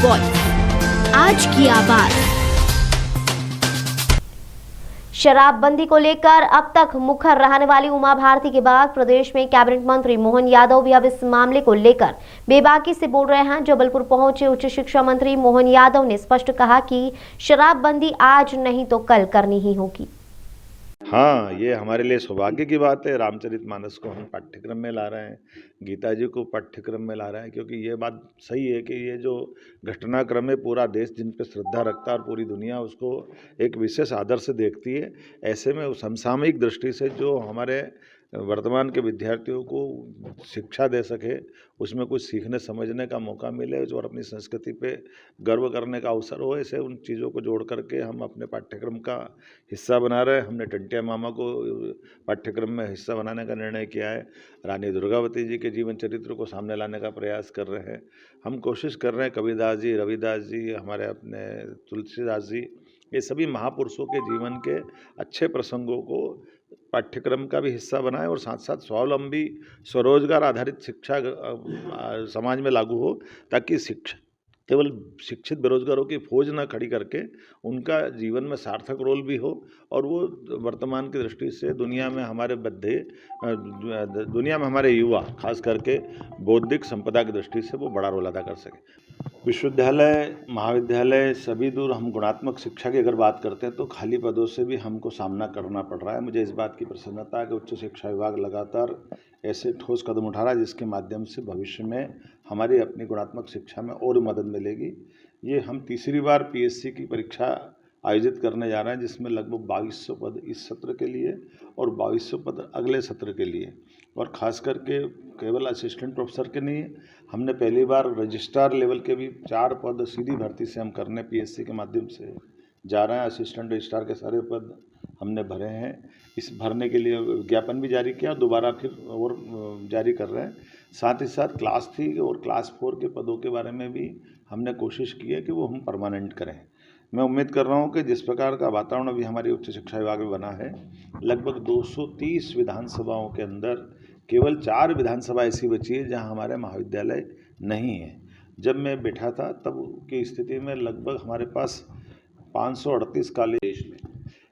Voice, आज की आवाज। शराबबंदी को लेकर अब तक मुखर रहने वाली उमा भारती के बाद प्रदेश में कैबिनेट मंत्री मोहन यादव भी अब इस मामले को लेकर बेबाकी से बोल रहे हैं। जबलपुर पहुंचे उच्च शिक्षा मंत्री मोहन यादव ने स्पष्ट कहा कि शराबबंदी आज नहीं तो कल करनी ही होगी। हाँ, ये हमारे लिए सौभाग्य की बात है। रामचरितमानस को हम पाठ्यक्रम में ला रहे हैं, गीता जी को पाठ्यक्रम में ला रहे हैं, क्योंकि ये बात सही है कि ये जो घटनाक्रम है पूरा देश जिन पे श्रद्धा रखता है और पूरी दुनिया उसको एक विशेष आदर से देखती है। ऐसे में समसामयिक दृष्टि से जो हमारे वर्तमान के विद्यार्थियों को शिक्षा दे सके, उसमें कुछ सीखने समझने का मौका मिले और अपनी संस्कृति पे गर्व करने का अवसर हो, ऐसे उन चीज़ों को जोड़ करके हम अपने पाठ्यक्रम का हिस्सा बना रहे हैं। हमने टंटिया मामा को पाठ्यक्रम में हिस्सा बनाने का निर्णय किया है। रानी दुर्गावती जी के जीवन चरित्र को सामने लाने का प्रयास कर रहे हैं। हम कोशिश कर रहे हैं कबीरदास जी, रविदास जी, हमारे अपने तुलसीदास जी, ये सभी महापुरुषों के जीवन के अच्छे प्रसंगों को पाठ्यक्रम का भी हिस्सा बनाएं और साथ साथ स्वावलंबी स्वरोजगार आधारित शिक्षा समाज में लागू हो, ताकि शिक्षा केवल शिक्षित बेरोजगारों की फौज न खड़ी करके उनका जीवन में सार्थक रोल भी हो और वो वर्तमान की दृष्टि से दुनिया में हमारे दुनिया में हमारे युवा खास करके बौद्धिक संपदा की दृष्टि से वो बड़ा रोल अदा कर सके। विश्वविद्यालय, महाविद्यालय सभी दूर हम गुणात्मक शिक्षा की अगर बात करते हैं तो खाली पदों से भी हमको सामना करना पड़ रहा है। मुझे इस बात की प्रसन्नता है कि उच्च शिक्षा विभाग लगातार ऐसे ठोस कदम उठा रहा है जिसके माध्यम से भविष्य में हमारी अपनी गुणात्मक शिक्षा में और मदद मिलेगी। ये हम तीसरी बार पीएससी की परीक्षा आयोजित करने जा रहे हैं, जिसमें लगभग 2200 पद इस सत्र के लिए और 2200 पद अगले सत्र के लिए, और ख़ास करके केवल असिस्टेंट प्रोफेसर के नहीं, हमने पहली बार रजिस्ट्रार लेवल के भी 4 पद सीधी भर्ती से हम करने पीएससी के माध्यम से जा रहे हैं। असिस्टेंट रजिस्ट्रार के सारे पद हमने भरे हैं। इस भरने के लिए विज्ञापन भी जारी किया, दोबारा फिर और जारी कर रहे हैं। साथ ही साथ क्लास 3 और क्लास 4 के पदों के बारे में भी हमने कोशिश की है कि वो हम परमानेंट करें। मैं उम्मीद कर रहा हूं कि जिस प्रकार का वातावरण अभी हमारी उच्च शिक्षा विभाग में बना है, लगभग 230 विधानसभाओं के अंदर केवल 4 विधानसभा ऐसी बची है जहां हमारे महाविद्यालय नहीं है। जब मैं बैठा था तब की स्थिति में लगभग हमारे पास 538 कॉलेज में।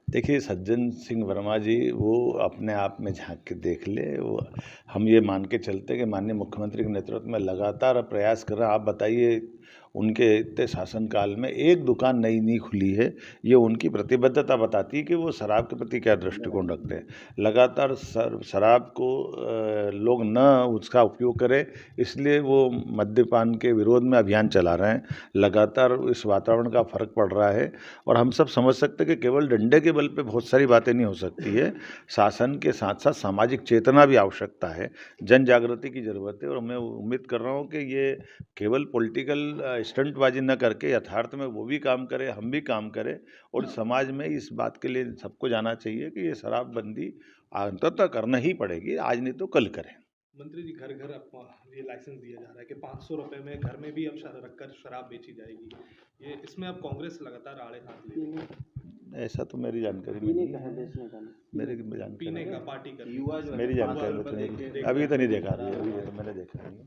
देखिए, सज्जन सिंह वर्मा जी वो अपने आप में झांक के देख ले, वो हम ये मान के चलते कि माननीय मुख्यमंत्री के नेतृत्व में लगातार प्रयास कर रहे हैं। आप बताइए, उनके इतने शासनकाल में एक दुकान नई नहीं खुली है। ये उनकी प्रतिबद्धता बताती है कि वो शराब के प्रति क्या दृष्टिकोण रखते हैं। लगातार शराब को लोग न उसका उपयोग करें, इसलिए वो मद्यपान के विरोध में अभियान चला रहे हैं। लगातार इस वातावरण का फर्क पड़ रहा है और हम सब समझ सकते हैं कि केवल डंडे के बल पे बहुत सारी बातें नहीं हो सकती है। शासन के साथ साथ सामाजिक चेतना भी आवश्यकता है, जन जागृति की ज़रूरत है। और मैं उम्मीद कर रहा हूँ कि ये केवल पॉलिटिकल स्टंटबाजी न करके यथार्थ में वो भी काम करे, हम भी काम करें और समाज में इस बात के लिए सबको जाना चाहिए कि ये शराबबंदी अंततः करना ही पड़ेगी, आज नहीं तो कल करें। मंत्री जी, घर घर आपको ये लाइसेंस दिया जा रहा है कि 500 रुपए में घर में भी अब रखकर शराब बेची जाएगी। ये इसमें अब कांग्रेस लगातार आड़े हाथ ले रही है। ऐसा तो मेरी जानकारी में नहीं है। मेरी जानकारी पीने का पार्टी का मेरी जानकारी में तो नहीं, अभी तो नहीं देखा, अभी तो मैंने देखा नहीं।